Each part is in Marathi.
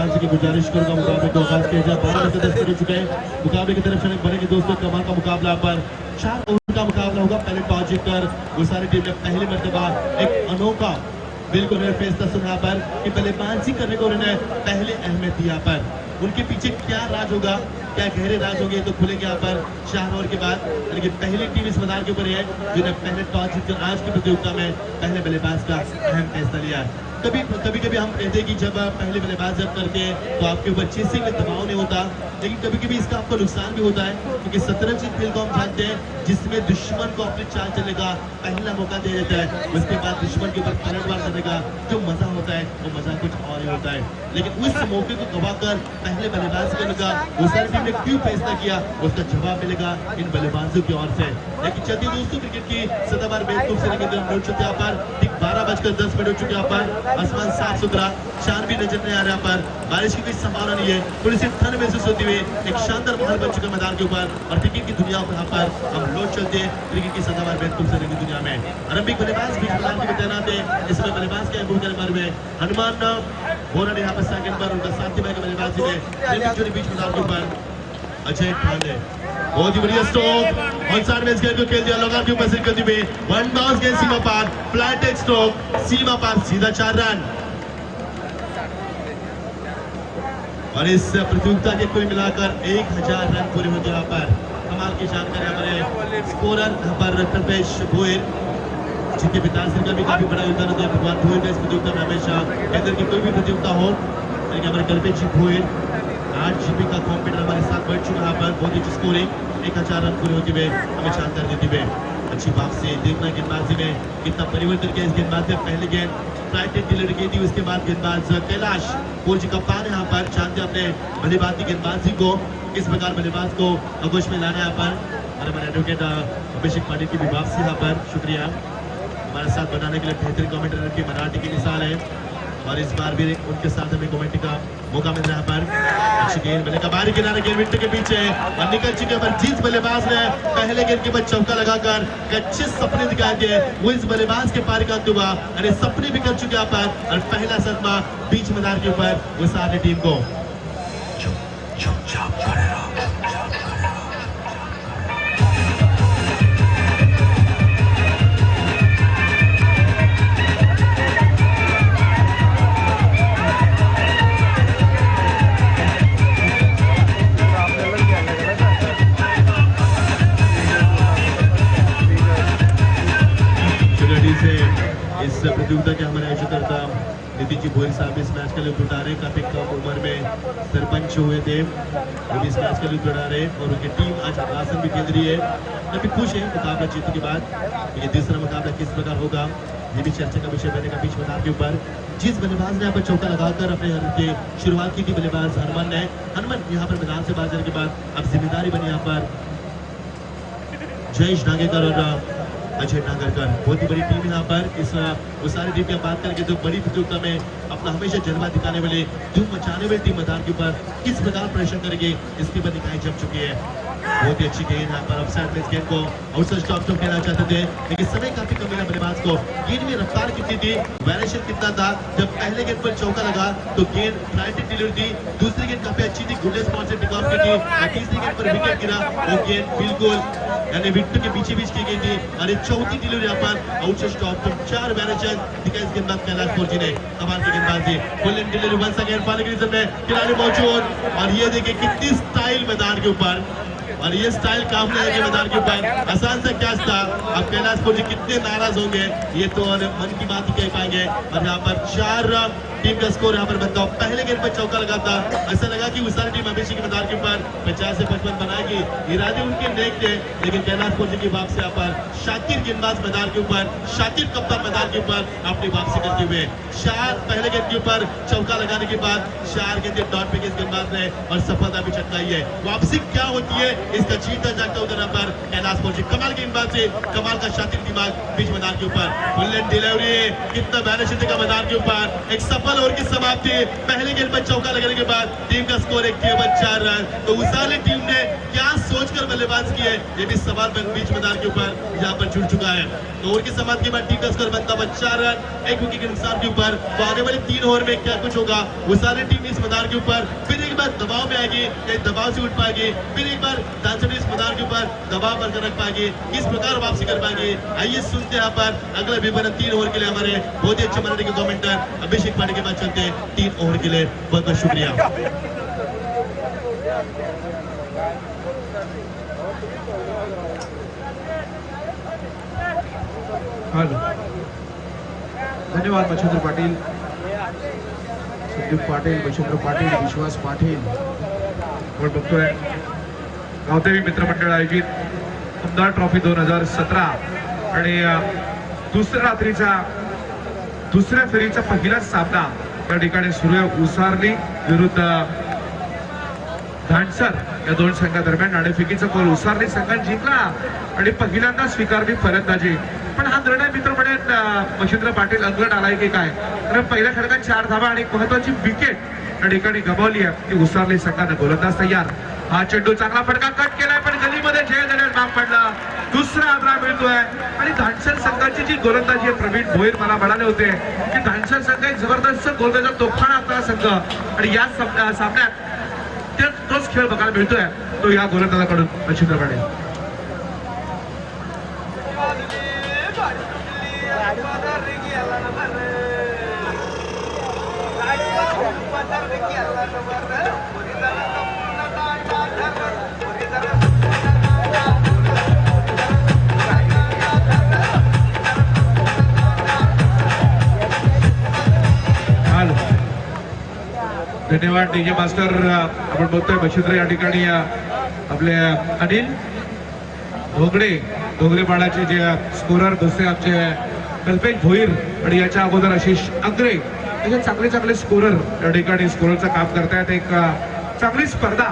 बल्लेबाजी की गुजारिश करूंगा मुकाबले को आगाज किया जाए। 12 बजे 10 मिनट हो चुके हैं, मुकाबले की तरफ चले बनेंगे दोस्तों। कमाल का मुकाबला पर 4 ओवर का मुकाबला होगा। पहले टॉस जीतकर गुसारी टीम ने पहली मर्तबा एक अनोखा बिल्कुल फैसला सुना यहाँ पर कि बल्लेबाजी करने को उन्होंने पहले अहमियत दी। यहाँ पर उनके पीछे क्या राज होगा, क्या गहरे राज होंगे तो खुलेंगे यहाँ पर 4 ओवर के बाद। लेकिन पहली टीम इस मैदान के ऊपर है जिन्हें पहले टॉस जीतकर आज की प्रतियोगिता में पहले बल्लेबाज का अहम फैसला लिया। कभी हम कहते हैं कि जब आप पहले बल्लेबाज जब करते हैं तो आपके ऊपर चेसिंग में दबाव नहीं होता, लेकिन कभी कभी इसका आपको नुकसान भी होता है क्योंकि शतरंज खेल को हम जानते हैं जिसमें दुश्मन को अपनी चाल चलने का पहला मौका दिया जाता है, उसके बाद दुश्मन के ऊपर पलटवार करने का जो मजा होता है वो मजा कुछ और ही होता है। लेकिन उस मौके को गवाकर पहले बल्लेबाज करने का गुसारी टीम ने क्यों फैसला किया उसका जवाब मिलेगा इन बल्लेबाजों की ओर से। लेकिन चलते दोस्तों क्रिकेट की सदाबहार बेहतूब से यहाँ पर ठीक 12:10 हो चुके यहाँ पर। आसमान साफ सुथरा, चांद भी नजर नहीं आ रहा। पर बारिश की कोई संभावना नहीं है, थोड़ी सी ठंड महसूस होती हुई एक शानदार माहौल बन चुका मैदान के ऊपर। और क्रिकेट की दुनिया पर यहाँ पर हम लौट चलते हैं क्रिकेट की सदाबहार बेहतूब से की दुनिया में। आरंभिक बल्लेबाज भी मैदान के तैनात है। इसमें बल्लेबाज के नंबर में हनुमान बोरा यहाँ पर सेकंड पर, उनका साथी भाई का बल्लेबाजी में बीच मैदान के ऊपर अजय पांडे। बहुत ही बढ़िया स्ट्रोक ऑन साइड में इस गेंद को खेल दिया लॉगर के ऊपर से करते हुए वन बाउंस गेंद सीमा पार, फ्लैट एक स्ट्रोक सीमा पार, सीधा 4 रन। और इस प्रतियोगिता के कुल मिलाकर 1000 रन पूरे होते यहाँ पर। कमाल की जानकारी हमारे स्कोरर यहाँ पर कल्पेश भोयर जिनके पिताश्री का भी काफी बड़ा योगदान होता है। भगवान भोयर इस प्रतियोगिता में हमेशा केंद्र की कोई भी प्रतियोगिता हो, लेकिन हमारे कल्पेश जी भोयर 8 जीबी का कॉम्पिटर हमारे साथ बढ़ चुका यहाँ पर। बहुत ही स्कोरिंग 1000 रन पूरे होते हुए हमें शानदार देते हुए अच्छी बात से देखना गेंदबाजी में कितना परिवर्तन किया इस गेंदबाज ने। पहले गेंद फ्लाइट डिलीवरी की थी, उसके बाद गेंदबाज कैलाश कोर जी कप्तान यहाँ पर जानते अपने बल्लेबाजी गेंदबाजी को किस प्रकार बल्लेबाज को आगोश में लाना यहाँ पर। और हमारे एडवोकेट अभिषेक पाटिल की भी वापसी यहाँ पर शुक्रिया हमारे साथ बनाने के लिए। बेहतरीन कमेंटेटर की मराठी की मिसाल है और इस बार भी उनके साथ हमें कमेंट्री का मौका मिल रहा है पर। अच्छी गेंद बल्ले का बाहरी किनारे गेंद विकेट के पीछे और निकल चुके पर जीत बल्लेबाज ने पहले गेंद के बाद चौका लगाकर अच्छे सपने दिखाए थे। वो इस बल्लेबाज के पार का हुआ और सपने भी कर चुके पर और पहला सदमा बीच मैदान के ऊपर वो सारी टीम को चुपचाप खड़े रहो। इस प्रतियोगिता के हमारे आयोजकर्ता नितिन जी भोयर साहब इस मैच का लुत्फ उठा रहे। काफी कम उम्र में सरपंच हुए थे, वो भी इस मैच का लुत्फ उठा रहे और उनकी टीम आज आसन भी केंद्रीय है। काफी खुश है मुकाबला जीतने के बाद। ये दूसरा मुकाबला किस प्रकार होगा ये भी चर्चा का विषय बनेगा बीच मैदान के ऊपर। जिस बल्लेबाज ने यहाँ पर चौका लगाकर अपने हर की शुरुआत की थी बल्लेबाज हनुमान ने, हनुमान यहाँ पर मैदान से बाहर जाने के बाद अब जिम्मेदारी बनी यहाँ पर जयेश नागेकर और अजय नागरकर। बहुत ही बड़ी टीम यहाँ पर। इस सारी टीम की बात करेंगे तो बड़ी प्रतियोगिता में अपना हमेशा जलवा दिखाने वाले धूम मचाने वाली टीम मैदान के ऊपर किस प्रकार प्रदर्शन करेंगे इसके ऊपर दिखाई जम चुकी है। बहुत ही अच्छी गेंद यहाँ पर ऑफसाइड में इस गेंद को आउटसाइड स्टॉप स्टॉप खेलना चाहते थे, लेकिन समय काफी कम मिला बल्लेबाज को। गेंद में रफ्तार कितनी थी, वेरिएशन कितना था। जब पहले गेंद पर चौका लगा तो गेंद फ्लाइटेड डिलीवरी थी, दूसरी गेंद काफी अच्छी थी, goodness point say tick of की थी और तीसरी गेंद पर विकेट गिरा। वो गेंद बिल्कुल यानी विकेट के बीच की गई थी और एक चौथी डिलीवरी यहाँ पर आउटसाइड स्टॉप तो 4 वेरिएशन दिखाई इस गेंदबाज कैलाश कोर जी ने। कमाल की गेंदबाजी फुल डिलीवरी वंस अगेन पाने के में खिलाड़ी मौजूद और ये देखिए कितनी स्टाइल मैदान के ऊपर और ये स्टाइल काम नहीं मैदान के ऊपर। आसान सा कैच था। अब कैलाश कोर जी कितने नाराज होंगे ये तो मन की बात ही कह पाएंगे। और यहाँ पर 4 टीम का स्कोर यहाँ पर बनता हो। पहले गेंद पर चौका लगा था, ऐसा लगा कि वो सारी टीम हमेशा के मैदान के ऊपर 50 से 55 बनाएगी। इरादे उनके नेक थे, लेकिन कैलाश कोर जी की वापसी यहाँ पर शाकिर गेंदबाज मैदान के ऊपर, शाकिर कप्तान मैदान के ऊपर अपनी वापसी करते हुए 4 पहले गेंद के ऊपर चौका लगाने के बाद 4 गेंदें डॉट पे इस गेंदबाज ने और सफलता भी चटकाई है। वापसी क्या होती है इसका जीता जागता उधर पर कैलाश कोर जी। कमाल गेंदबाज से कमाल का शातिर दिमाग बीच मैदान के ऊपर फुल एंड डिलीवरी कितना बैलेंस का मैदान के ऊपर एक सफल डबल ओवर की समाप्ति। पहले गेंद पर चौका लगने के बाद टीम का स्कोर 4 रन। तो उसाली टीम ने क्या सोचकर बल्लेबाज किए, ये भी सवाल बीच मैदान के ऊपर यहाँ पर जुड़ चुका है। तो ओवर की समाप्ति के बाद टीम का स्कोर बनता है 4 रन, 1 विकेट के नुकसान के ऊपर। तो आने वाले 3 ओवर में क्या कुछ होगा, उसाली टीम इस मैदान के ऊपर फिर एक बार दबाव में आएगी, कहीं दबाव से उठ पाएगी, फिर एक बार धांसर इस मैदान के ऊपर दबाव बरकरार रख पाएगी, किस प्रकार वापसी कर पाएगी। आइए सुनते हैं यहाँ पर अगला विवरण 3 ओवर के लिए हमारे बहुत ही अच्छे मराठी के कमेंटर अभिषेक पांडे के बाद चलते हैं 3 ओवर के लिए। बहुत बहुत शुक्रिया। धन्यवाद मच्छिंद्र पाटील, संदीप पाटील, मच्छिंद्र पाटील, विश्वास पाटील। आपण बघतोय गावदेवी मित्रमंडळ आयोजित आमदार ट्रॉफी 2017 आणि दुसऱ्या रात्रीचा दुसऱ्या फेरीचा पहिलाच सामना त्या ठिकाणी सुरू आहे। उसारली विरुद्ध धानसर या दोन संघादरम्यान नाणेफेकीचा कॉल उसारली संघाने जिंकला आणि पहिल्यांदा स्वीकारली फलंदाजी। पण हा निर्णय मित्र म्हणत मच्छिंद्र पाटील अंगलट आलाय की काय, कारण पहिल्या षटकात 4 धावा आणि एक महत्वाची विकेट त्या ठिकाणी गमावली आहे ती उसारली संघाने। गोलंदाज तयार, हा चेंडू चांगला फटका कट केलाय पण गलीमध्ये झेल देण्यात भाग पडला, दुसरा आदरा मिळतोय। आणि धानसर संघाची जी गोलंदाजी आहे, प्रवीण भोईर मला म्हणाले होते की धानसर संघ एक जबरदस्त गोलंदाजा तोफाना असणारा संघ आणि या सामन्यात तोच खेळ बघायला मिळतोय तो या गोलंदाजाकडून मच्छिंद्र पाटील। धन्यवाद डीजे मास्टर। आपण बघतोय मच्छिंद्र या ठिकाणी आपले अनिल घोगडे पाडाचे जे स्कोरर दुसरे आमचे कल्पेश भोईर आणि याच्या अगोदर आशिष अग्रे असे चांगले स्कोरर या ठिकाणी स्कोररचं काम करतायत। एक चांगली स्पर्धा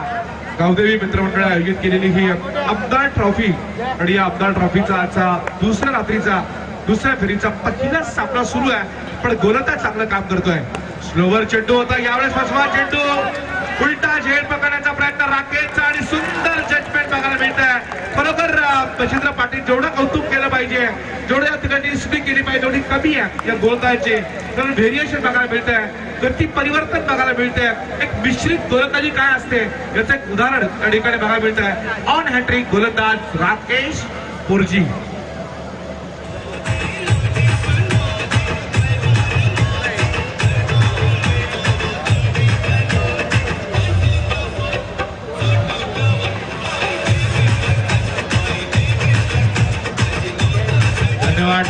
गावदेवी मित्रमंडळ आयोजित केलेली ही आमदार ट्रॉफी आणि या आमदार ट्रॉफीचा आजचा दुसऱ्या रात्रीचा दुसऱ्या फेरीचा पहिला सामना सुरू आहे। पण गोलंदाज चांगलं काम करतोय। स्लोवर चेंडू होता, यावेळेस फसवा चेंडू, उलटा झेल पकडण्याचा प्रयत्न राकेशचा आणि सुंदर जजमेंट बघायला मिळत आहे। खरोखर मच्छिंद्र पाटील जेवढं कौतुक केलं पाहिजे, जेवढं या ठिकाणी स्पीक केली पाहिजे तेवढी कमी आहे या गोलंदाजचे, कारण व्हेरिएशन बघायला मिळत आहे, गती परिवर्तन बघायला मिळते, एक मिश्रित गोलंदाजी काय असते याचं एक उदाहरण या ठिकाणी बघायला मिळत आहे। ऑन हॅट्रिक गोलंदाज राकेश पोरजी।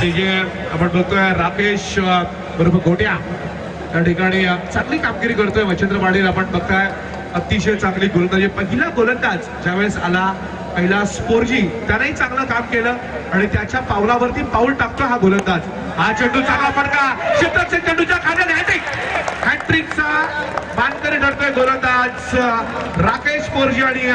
डीजे आपण बघतोय राकेश बरोबर गोट्या त्या ठिकाणी चांगली कामगिरी करतोय मच्छिंद्र पाटील। आपण बघताय अतिशय चांगली गोलंदाजी, पहिला गोलंदाज ज्यावेळेस आला पहिला स्पोर्जी त्यानेही चांगलं काम केलं आणि त्याच्या पावलावरती पाऊल टाकतो हा गोलंदाज। हा चेंडू चांगला फटका, शितल सिंग चेंडूच्या खाली हॅट्रिकचा मानकरी ठरतोय गोलंदाज राकेश पोरजी आणि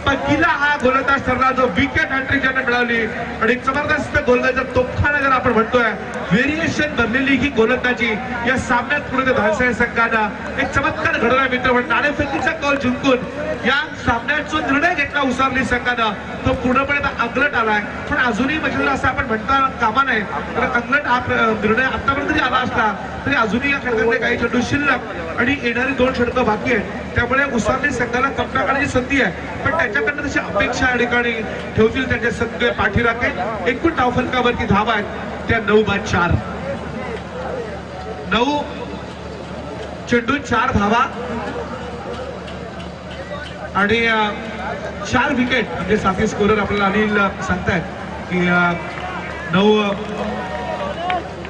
पहिला हा गोलंदाज ठरला जो विकेट हॅट्रिक ज्याने मिळवली आणि जबरदस्त गोलंदाज तोफखाना जर आपण म्हणतोय व्हेरिएशन बनलेली ही गोलंदाजी या सामन्यात पुढे धानसर संघानं एक चमत्कार घडवला मित्र म्हणून नाणेफेकीचा कॉल जिंकून या सामन्यात जो निर्णय घेतला उसारली संघानं तो पूर्णपणे अंगलट आलाय। पण अजूनही म्हणजे असं आपण म्हणता कामा नये, कारण अंगलट हा निर्णय आतापर्यंत जरी आला असला तरी अजूनही या खेळातले काही चेंडू शिल्लक आणि येणारी 2 षटकं बाकी आहेत, त्यामुळे उसारली संघाला कप्पा काढण्याची संधी आहे। पण त्याच्याकडनं तशी अपेक्षा या ठिकाणी ठेवतील त्यांचे सगळे पाठीराखे। एकूण धावफलकावरती धावा आहेत त्या 9/4, 9 चेंडू 4 धावा आणि 4 विकेट। म्हणजे साथी स्कोरर आपल्याला अनिल सांगतायत की 9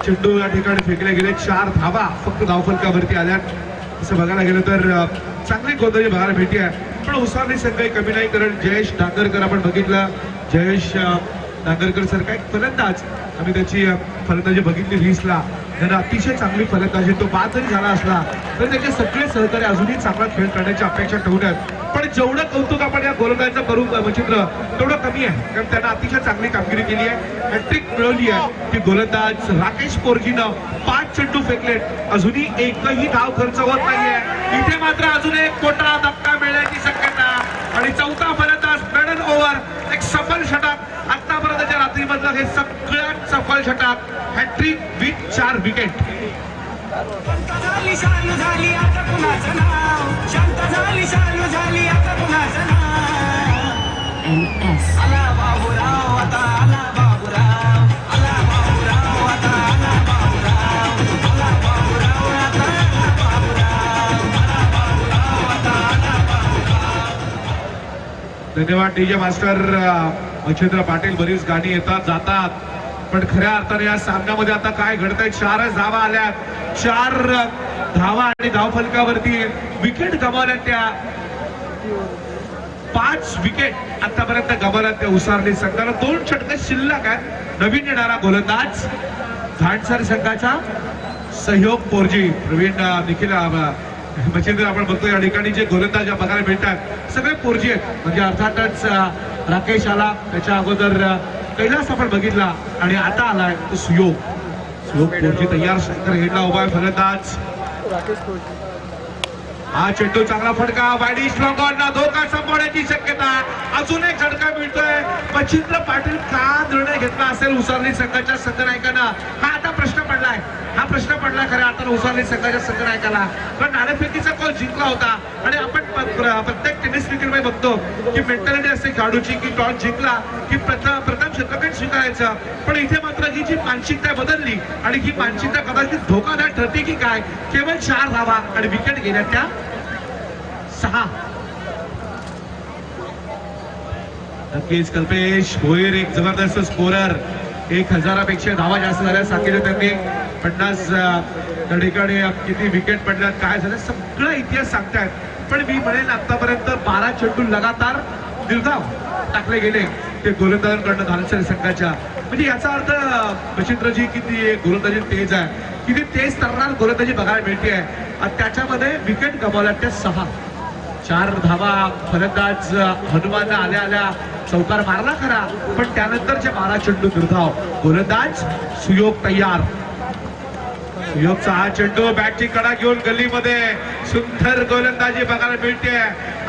चेंडू या ठिकाणी फेकले गेले, 4 धावा फक्त धावफलकावरती आल्यात। असं बघायला गेलं तर चांगली गोलंदाजी बघायला मिळते आहे, पण उसारली संघ कमी नाही, कारण जयेश डांगरकर आपण बघितलं, जयेश डांगरकर सारखा एक फलंदाज आम्ही त्याची फलंदाजी बघितली 20ला ज्यांना अतिशय चांगली फलंदाजी, तो बाद जरी झाला असला तरी त्याचे सगळे सहकारी अजूनही चांगला खेळ करण्याची अपेक्षा ठेवण्यात. पण जेवढं कौतुक आपण या गोलंदाजाचं करू मच्छिंद्र तेवढं कमी आहे, कारण त्यांना अतिशय चांगली कामगिरी केली आहे, हॅट्रिक मिळवली आहे. की गोलंदाज राकेश पोरजीनं 5 चेंडू फेकलेत, अजूनही एकही धाव खर्च होत नाहीये. इथे मात्र अजून एक मोठा धक्का मिळण्याची शक्यता आणि चौथा फलंदाज मिडल ओव्हर, एक सफल षटक आतापर्यंतच्या रात्रीमधलं हे सगळ्यात सफल षटक, हॅट्रिक विथ 4 विकेट. धन्यवाद डीजे मास्टर. मच्छिंद्र पाटील, बरीच गाणी येतात जातात, पण खऱ्या अर्थाने या सामन्यामध्ये आता काय घडतंय, 4 धावा आल्यात, 4 धावा आणि धावफलकावरती विकेट गमावल्यात त्या 5 विकेट आतापर्यंत गमावल्यात त्या उसारली संघाला. 2 षटकं शिल्लक आहेत. नवीन येणारा गोलंदाज झाडसर संघाचा सहयोग पोरजी प्रवीण निखिल मच्छिंद्र. आपण बघतो या ठिकाणी जे गोलंदाज बघायला मिळतात सगळे पोरजी आहेत, म्हणजे अर्थातच राकेश आला, त्याच्या अगोदर कैलास आपण बघितला आणि आता आलाय तो सुयोग पोरजी तयार. शंकर हेडला उभा आहे फलंदाज. हा चेंडू चांगला फटका, वाईडी स्ट्रॉंग ऑनला धोका संपवण्याची शक्यता. अजून एक झटका मिळतोय. मच्छिंद्र पाटील का निर्णय घेतला असेल उसारली संघाच्या संघनायकांना, हा आता प्रश्न पडलाय. हा प्रश्न पडला खऱ्या आता उसारली संघाच्या संघनायकाला, कारण नाणेफेकीचा कॉल जिंकला होता. आणि आपण प्रत्येक टेनिस क्रिकेटमध्ये बघतो की मेंटॅलिटी असते खेळाडूची की टॉस जिंकला की प्रथम क्षेत्रफळ स्वीकारायचं. पण इथे मात्र ही जी मानसिकता बदलली आणि ही मानसिकता कदाचित धोकादायक ठरते की काय. केवळ 4 धावा आणि विकेट गेल्या त्या 6. नक्कीच कल्पेश भोईर एक जबरदस्त स्कोरर. 1000पेक्षा धावा जास्त झाल्या सांगितलं त्यांनी. 50 त्या ठिकाणी किती विकेट पडल्यात, काय झालं, सगळं इतिहास सांगतायत. पण मी म्हणेन आतापर्यंत 12 चेंडू लगातार निर्धाव टाकले गेले ते गोलंदाजांकडनं धानसर संघाच्या. म्हणजे याचा अर्थ मच्छिंद्रजी किती गोलंदाजी तेज आहे, किती तेज तर्रार गोलंदाजी बघायला मिळते आहे. त्याच्यामध्ये विकेट गमावल्या त्या 6. 4 धावा फलंदाज हनुमान आल्या आल्या चौकार मारला खरा, पण त्यानंतरचे 12 चेंडू निर्धाव. गोलंदाज सुयोग तयार. सुयोगचा हा चेंडू बॅटची कडा घेऊन गल्लीमध्ये सुंदर गोलंदाजी बघायला मिळते.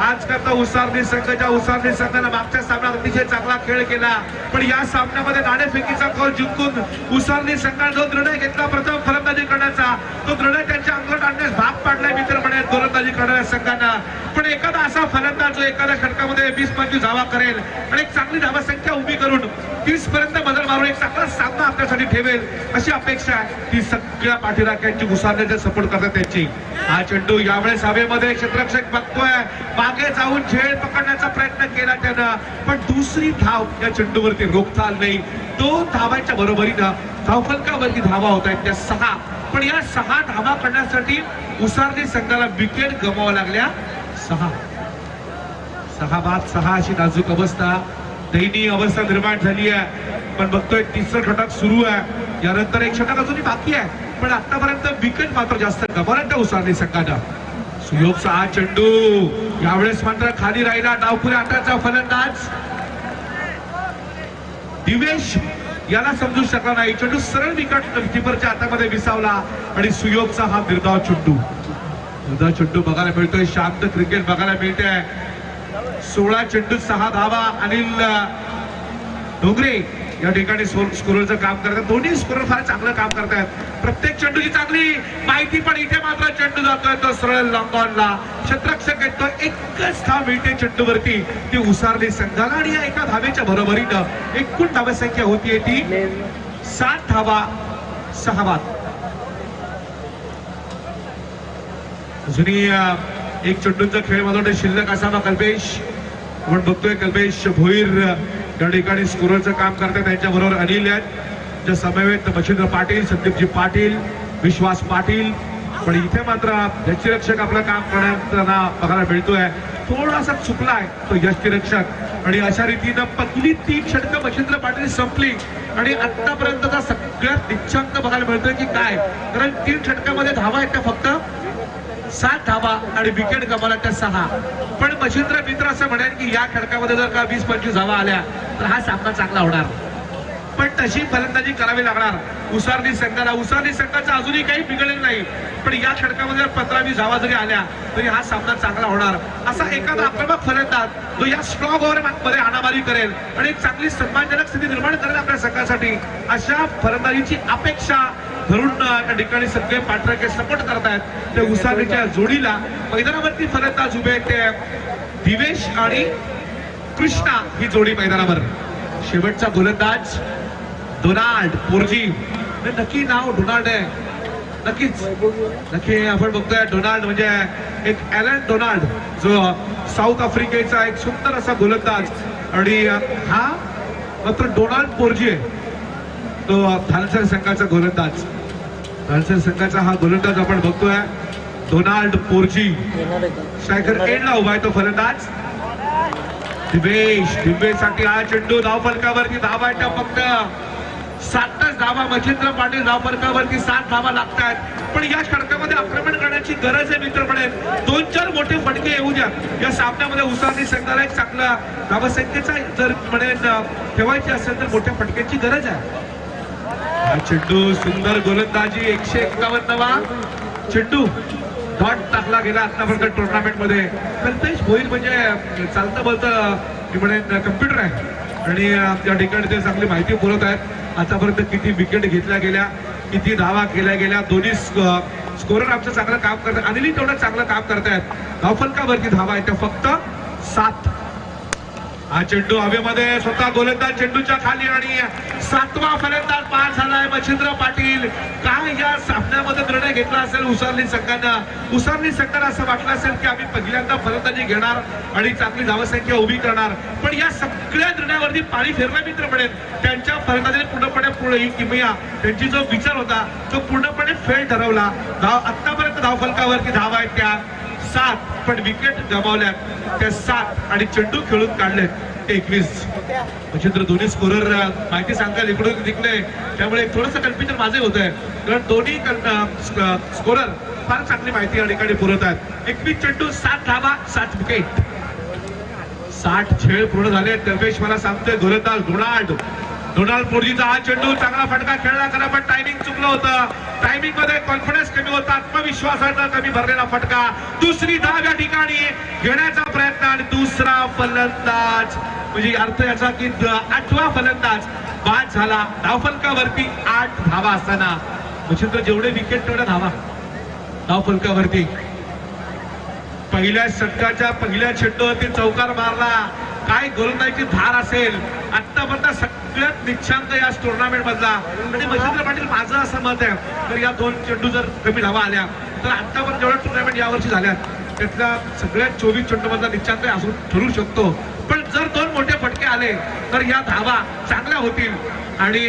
आज करता उसारली संघानं मागच्या सामन्यात अतिशय चांगला खेळ केला, पण या सामन्यामध्ये नाणेफेकीचा कॉल जिंकून उसारली संघाने जो निर्णय घेतला प्रथम फलंदाजी करण्याचा, तो निर्णय त्यांच्या अंगावर आणण्यास भाग पाडलाय मित्र म्हणेल गोलंदाजी करणाऱ्या संघांना. पण एखादा असा फलंदाज जो एखाद्या षटकामध्ये 20-25 धावा करेल आणि एक चांगली धावा संख्या उभी करून 30 पर्यंत बदल मारून एक चांगला सामना आपल्यासाठी ठेवेल अशी अपेक्षा आहे. ती सगळ्या पाठीराख्यांची उसारण्याचा सपोर्ट करतात त्यांची. हा चेंडू यावेळेस हवेमध्ये क्षेत्ररक्षक बघतोय, मागे जाऊन झेल पकडण्याचा प्रयत्न केला त्यानं, पण दुसरी धाव या चेंडूवरती रोखता आली नाही. 2 धावांच्या बरोबरीनं धावफलकावरती धावा होत आहेत त्या 6. पण या 6 धावा करण्यासाठी उसारली संघाला विकेट गमावा लागल्या 6. 6 बाद 6 अशी नाजूक अवस्था, दयनीय अवस्था निर्माण झाली आहे. पण बघतोय 3रं षटक सुरू आहे, यानंतर एक षटक अजूनही बाकी आहे, पण आतापर्यंत विकेट मात्र जास्त गमावल्या त्या उसारली संघानं. सुयोगचा हा चेंडू यावेळेस मात्र खाली राहिला. डावखुऱ्या आटाचा फलंदाज दिवेश याला समजू शकला नाही. चेंडू सरळ विकेट कीपरच्या हातामध्ये विसावला आणि सुयोगचा हा निर्धाव चेंडू बघायला मिळतोय. शांत क्रिकेट बघायला मिळते. 16 चेंडू 6 धावा. अनिल डोंगरे या ठिकाणी स्कोररचं काम करतात. दोन्ही स्कोरर फार चांगलं काम करतात. प्रत्येक चेंडूची चांगली माहिती, पण इथे मात्र चेंडू जातोय तो सरळ लॉंग ऑनला. क्षेत्ररक्षक येतो, एकच धाव मिळते चेंडूवरती, ती उसारली संघाला. आणि या एका धावेच्या बरोबरीनं एकूण धावसंख्या होतीये ती 7 धावा 6 बाद. अजूनही एक चेंडूचा खेळ माझा शिल्लक असावा. कल्पेश आपण बघतोय, कल्पेश भोईर या ठिकाणी स्कोररचं काम करतात. त्यांच्याबरोबर अनिल आहेत, त्या समवेत मच्छिंद्र पाटील, संदीपजी पाटील, विश्वास पाटील, पण इथे मात्र यष्टीरक्षक आपलं काम करण्याला बघायला मिळतोय. थोडासा चुकलाय तो यष्टीरक्षक आणि अशा रीतीनं पहिली 3 षटकं मच्छिंद्र पाटील संपली आणि आतापर्यंतचा सगळ्यात निच्चांक बघायला मिळतोय की काय, कारण 3 षटकामध्ये धावा आहेत त्या फक्त 7 धावा आणि विकेट गमावला त्या 6. पण मच्छिंद्र मित्र असं म्हणेल की या खडकामध्ये जर का 20-25 धावा आल्या तर हा सामना चांगला होणार, पण तशी फलंदाजी करावी लागणार उसारली संघाला. उसारली संघाचं अजूनही काही बिघडलेलं नाही, पण या खडकामध्ये 15-20 धावा जरी आल्या तरी हा सामना चांगला होणार. असा एखादा आक्रमक फलंदाज जो या स्ट्रॉंग ओव्हर मध्ये हाणामारी करेल आणि एक चांगली सन्मानजनक स्थिती निर्माण करेल आपल्या संघासाठी, अशा फलंदाजीची अपेक्षा धरून या ठिकाणी सगळे पाठराखे सपोर्ट करतायत. त्या उसारीच्या जोडीला मैदानावरती फलंदाज उभे आहेत ते दिवेश आणि कृष्णा ही जोडी मैदानावर. शेवटचा गोलंदाज डोनाल्ड पोर्जी. नक्की नाव डोनाल्ड आहे, नक्की आपण बघतोय डोनाल्ड म्हणजे एक ॲलन डोनाल्ड जो साऊथ आफ्रिकेचा एक सुंदर असा गोलंदाज आणि हा मात्र डोनाल्ड पोर्जी आहे तो धानसर संघाचा गोलंदाज. धानसर संघाचा हा गोलंदाज आपण बघतोय डोनाल्ड पोर्जी. स्ट्रायकर एंडला उभा आहे तो फलंदाज दिवेशसाठी हा चेंडू धावफलकावरती धावा आहेत फक्त 7च धावा. मच्छिंद्र पाटील धावफलकावरती 7 धावा लागतात, पण या षटकामध्ये आक्रमण करण्याची गरज आहे मित्र म्हणेल. 2-4 मोठे फटके येऊ द्या या सामन्यामध्ये. उसारणी संघाला एक चांगला धावसंख्येचा जर म्हणेल ठेवायची असेल तर मोठ्या फटक्यांची गरज आहे. हा चेंडू सुंदर गोलंदाजी 151वा चेंडू डॉट टाकला गेला आतापर्यंत टुर्नामेंट मध्ये. कल्पेश भोईर म्हणजे चालतं बोलतं मी म्हणेन कम्प्युटर आहे आणि त्या ठिकाणी ते चांगली माहिती पुरवत आहेत. आतापर्यंत किती विकेट घेतल्या गेल्या, किती धावा केल्या गेल्या, दोन्ही स्कोरर आमचं चांगलं काम करतात. अनिलही तेवढं चांगलं काम करतायत. धावफलकावरती धावा आहेत त्या फक्त 7. हा चेंडू हवेमध्ये स्वतः गोलंदाज चेंडूच्या खाली आणि 7वा फलंदाज पार झालाय मच्छिंद्र पाटील. काय या सामन्यामध्ये निर्णय घेतला असेल उसारली संघानं. उसारली संघाला असं वाटलं असेल की आम्ही पहिल्यांदा फलंदाजी घेणार आणि चांगली धावसंख्या उभी करणार, पण या सगळ्या निर्णयावरती पाणी फिरला मित्र म्हणेल. त्यांच्या फलंदाजीने पूर्णपणे ही किमया त्यांची जो विचार होता तो पूर्णपणे फेल ठरवला. आतापर्यंत धावफलकावरती धावा आहेत त्या 7, पण विकेट गमावल्यात त्या 7 आणि चेंडू खेळून काढलेत 21. मच्छिंद्र दोन्ही स्कोरर माहिती सांगाल इकडून जिंकले, त्यामुळे थोडंसं कन्फ्युजन माझे होत आहे, कारण दोन्ही स्कोरर फार चांगली माहिती या ठिकाणी पुरवतात. 21 चेंडू 7 धावा 7 विकेट. 60 खेळ पूर्ण झाले. दरवेश मला सांगतोय गोलंदाज डोनाल्ड पोर्जीचा हा चेंडू चांगला फटका खेळला खरा, पण टायमिंग चुकलं होतं. टायमिंग मध्ये कॉन्फिडन्स कमी होता, आत्मविश्वासाचा कमी भरलेला फटका. दुसरी धाव या ठिकाणी घेण्याचा प्रयत्न आणि दुसरा फलंदाज म्हणजे अर्थ याचा की 8वा फलंदाज बाद झाला. धावफलकावरती 8 धावा असताना मच्छिंद्र जेवढे विकेट तेवढ्या धावा धावफलकावरती. पहिल्या षटकाच्या पहिल्या चेंडूवरती चौकार मारला. काय गोलंदाजीची धार असेल आतापर्यंत सगळ्यात निच्चांक या टुर्नामेंट मधला. आणि मच्छिंद्र पाटील माझं असं मत आहे तर या 2 चेंडू जर कमी धावा आल्या तर आतापर्यंत जेवढ्या टुर्नामेंट यावर्षी झाल्यात त्यातल्या सगळ्यात 24 चेंडू मधला निच्चांक असून ठरू शकतो. पण जर 2 मोठे फटके आले तर या धावा चांगल्या होतील आणि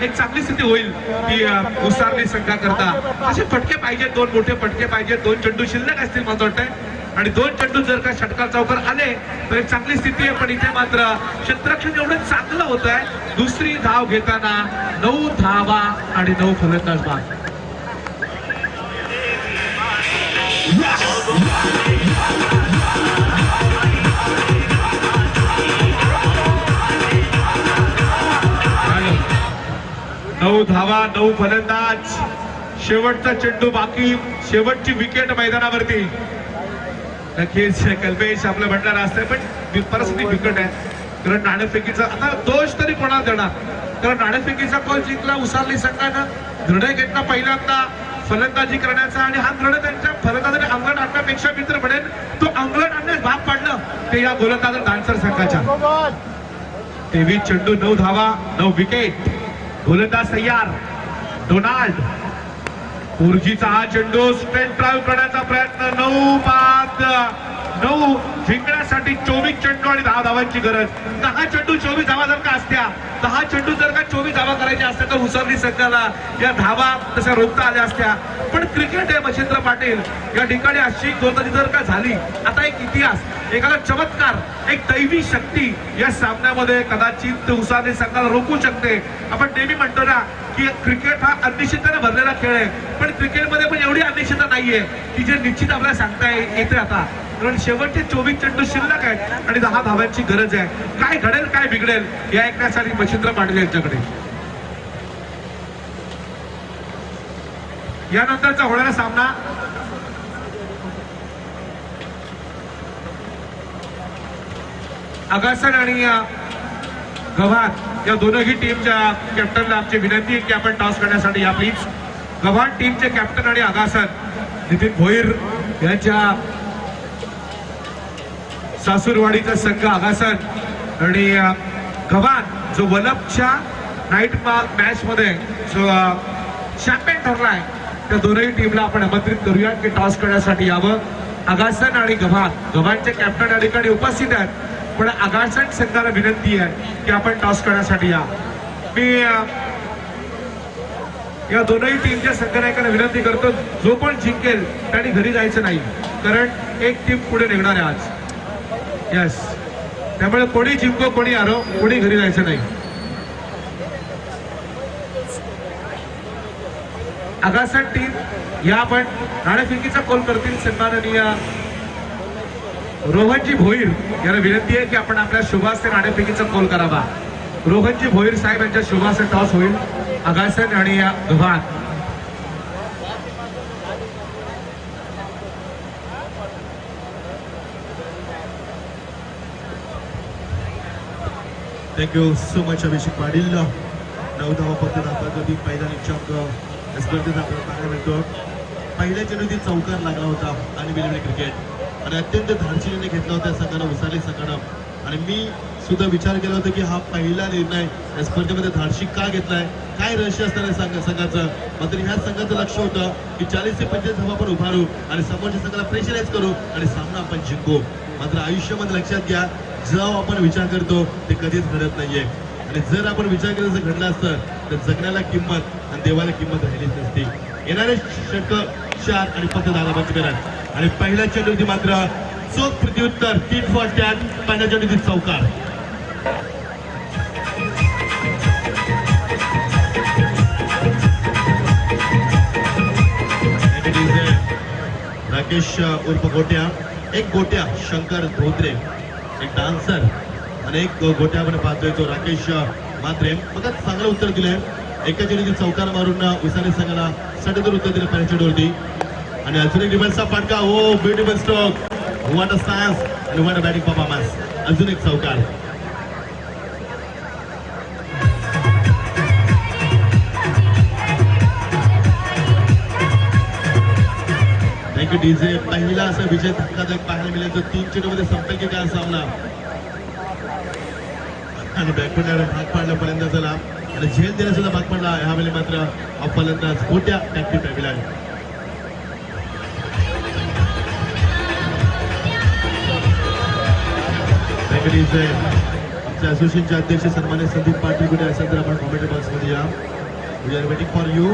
एक चांगली स्थिती होईल ती उसारली संघाकरता. असे फटके पाहिजे, 2 मोठे फटके पाहिजे. 2 चेंडू शिल्लक असतील मला वाटतंय आणि 2 चेंडू जर का षटकार चौकार आले तर एक चांगली स्थिती आहे. पण इथे मात्र क्षेत्ररक्षण एवढं चांगलं होत आहे. दुसरी धाव घेताना 9 धावा आणि 9 फलंदाज बाद. नऊ धावा 9 फलंदाज. शेवटचा चेंडू बाकी, शेवटची विकेट मैदानावरती. नक्कीच कल्पेश आपलं म्हणणार असतंय, पण परिस्थिती बिकट आहे. कारण नाणेफेकीचा आता दोष तरी कोणाला देणार, कारण नाणेफेकीचा कॉल जिंकला उसारली संघानं. निर्णय घेतला पहिल्यांदा फलंदाजी करण्याचा आणि हा निर्णय त्यांच्या फलंदाजाने अंगण आणण्यापेक्षा मित्र म्हणेल तो अंगण आणण्यास भाग पाडलं ते या गोलंदाज धानसर संघाच्या. 23 चेंडू 9 धावा 9 विकेट. गोलंदाज तयार. डोनाल्ड पोर्जीचा हा चेंडू स्ट्रेट ड्राईव्ह करण्याचा प्रयत्न. 9 बाद 9 जिंकण्यासाठी 24 चेंडू आणि 10 धावांची गरज. 10 चेंडू 24 धावा जर का असत्या, 10 चेंडू जर का 24 धावा करायच्या असत्या तर उसरली संघाला या धावा तशा रोखता आल्या असत्या. पण क्रिकेट आहे मच्छिंद्र पाटील, या ठिकाणी अशी गोलंदाजी जर का झाली, आता एक इतिहास, एखादा चमत्कार, एक दैवी शक्ती या सामन्यामध्ये कदाचित उसरली संघाला रोखू शकते. आपण नेहमी म्हणतो ना की क्रिकेट हा अनिश्चिततेने भरलेला खेळ आहे, पण क्रिकेटमध्ये पण एवढी अनिश्चितता नाहीये की जे निश्चित आपल्याला सांगता येते. आता कारण शेवटचे 24 चेंडू शिल्लक आहेत आणि 10 धावांची गरज आहे. काय घडेल काय बिघडेल या ऐकण्यासाठी मच्छिंद्र पाटील यांच्याकडे. यानंतरचा होणारा सामना अगासन आणि गव्हाण या दोनही टीमच्या कॅप्टनला आमची विनंती आहे की आपण टॉस करण्यासाठी या प्लीज. गव्हाण टीमचे कॅप्टन आणि अगासन नितीन भोईर यांच्या सासूरवाडीचा संघ अगासन आणि गव्हाण जो वलभच्या नाईट मॅच मध्ये जो चॅम्पियन ठरलाय, त्या दोनही टीमला आपण आमंत्रित करूया की टॉस करण्यासाठी यावं. अगासन आणि गव्हाणचे कॅप्टन या ठिकाणी उपस्थित आहेत, पण अगासन संघाला विनंती आहे की आपण टॉस करण्यासाठी या. मी या दोनही टीमच्या संघनायकांना विनंती करतो, जो पण जिंकेल त्यांनी घरी जायचं नाही, कारण एक टीम पुढे निघणार आहे आज. यस, त्यामुळे कोणी जिंको कोणी हारो, कोणी घरी जायचं नाही. अगासन टीम या आपण नाणेफेकीचा कॉल करतील. सन्माननीय रोहनजी भोईर यांना विनंती आहे की आपण आपल्या शुभास्ते नाणेफेकीचा कॉल करावा. रोहनजी भोईर साहेब यांच्या शुभास्ते टॉस होईल अगासन आणि गव्हाण. थँक्यू सो मच अभिषेक पाटील. 9 धावा फक्त दाखवत पहिला निश्चक स्पर्धेत आपल्याला पाहायला मिळतो. पहिल्या चेंडूत चौकार लागला होता आणि बिलवली क्रिकेट आणि अत्यंत धाडसीने घेतला होता संघानं, उसाली संघानं. आणि मी सुद्धा विचार केला होता की हा पहिला निर्णय या स्पर्धेमध्ये धाडशी का घेतलाय, काय रहस्य असताना संघाचं. मात्र ह्या संघाचं लक्ष होतं की 40 ते 25 धावा आपण उभारू आणि समोरच्या संघाला प्रेशराईज करू आणि सामना आपण जिंकू. मात्र आयुष्यामध्ये लक्षात घ्या, जो आपण विचार करतो ते कधीच घडत नाहीये. आणि जर आपण विचार केला जर घडलं असतं तर जगण्याला किंमत आणि देवाला किंमत राहिलीच नसती. येणारे षटक 4 आणि फक्त 10 धावांची गरज. आणि पहिल्या चेंडूवरती मात्र चोख प्रत्युत्तर 3 फॉर 10. पहिल्या चेंडूवरती चौकार. राकेश उर्फ गोट्या, एक गोट्या शंकर धोत्रे, एक डान्सर आणि एक गोट्या आपण पाहतोय तो राकेश मात्रे. बघा चांगलं उत्तर दिलंय. एका चेंडूची चौकार मारून उसाने संघाला 70 उत्तर दिलं पहिल्या चेंडूवरती. आणि अजून एक रिव्हर्सचा फटका. हो, beautiful stroke, what a stance आणि व्हॉट अ बॅटिंग परफॉर्मन्स. अजून एक चौकार. Thank you DJ. पहिला असा विजय धक्कादायक पाहायला मिळेल जो 3 चेंडूमध्ये संपेल की काय सामना. आणि बॅकफुटला भाग पाडला फलंदाजाला आणि झेल देण्यास सुद्धा भाग पडला. ह्यावेळी मात्र फलंदाज गोट्या ऍक्टिव्ह ठेवला. आमच्या असोसिएशनचे अध्यक्ष सन्मान्य संदीप पाटील कुठे असेल तर आपण कॉमेंट बॉक्समध्ये या. We are waiting for you.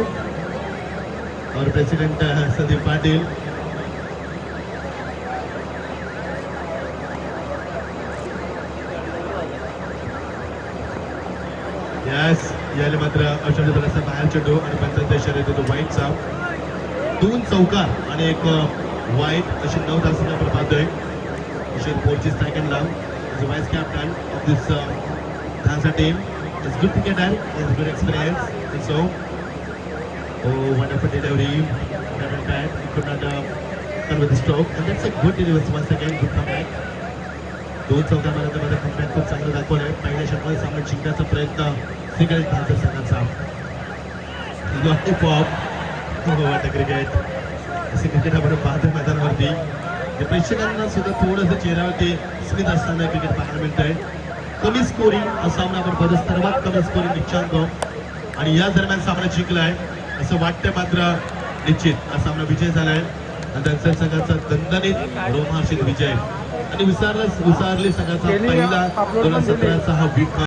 और प्रेसिडेंट संदीप पाटील. यस, याला मात्र अशा प्रकारचा बाहेर चेंडू आणि 75 शर्यत होतो वाईटचा. 2 चौकार आणि एक वाईट अशी 9 धावा आपण पाहतोय. Kishore पोर्ची सेकंडला as vice captain of this Dhansa team. He's good cricketer, he has good experience. And so, oh, wonderful delivery. Never bad. He could not come with the stroke. And that's a good delivery once again. Good comeback. 2 चौकामध्ये मध्ये कमबॅक खूप चांगलं दाखवलंय. पहिल्या षटकामध्ये सामना जिंकण्याचा प्रयत्न श्रीगणेश धानसर संघाचा. लॉलीपॉप, वाटतं क्रिकेट असे क्रिकेट आपण पाहतोय मैदानावरती. प्रेक्षकांना सुद्धा थोडंसं चेहऱ्यावरती स्मित असताना क्रिकेट पाहायला मिळतंय. कमी स्कोरिंग हा सामना आपण बरं सर्वात कमी स्कोरिंग निश्चांक आणि या दरम्यान सामना जिंकलाय असं वाटतंय. मात्र निश्चित हा सामना विजय झालाय आणि त्यांच्या संघाचा दणदणीत रोमहर्षित विजय. आणि विसरली संघाचा पहिला 2017चा हा वीक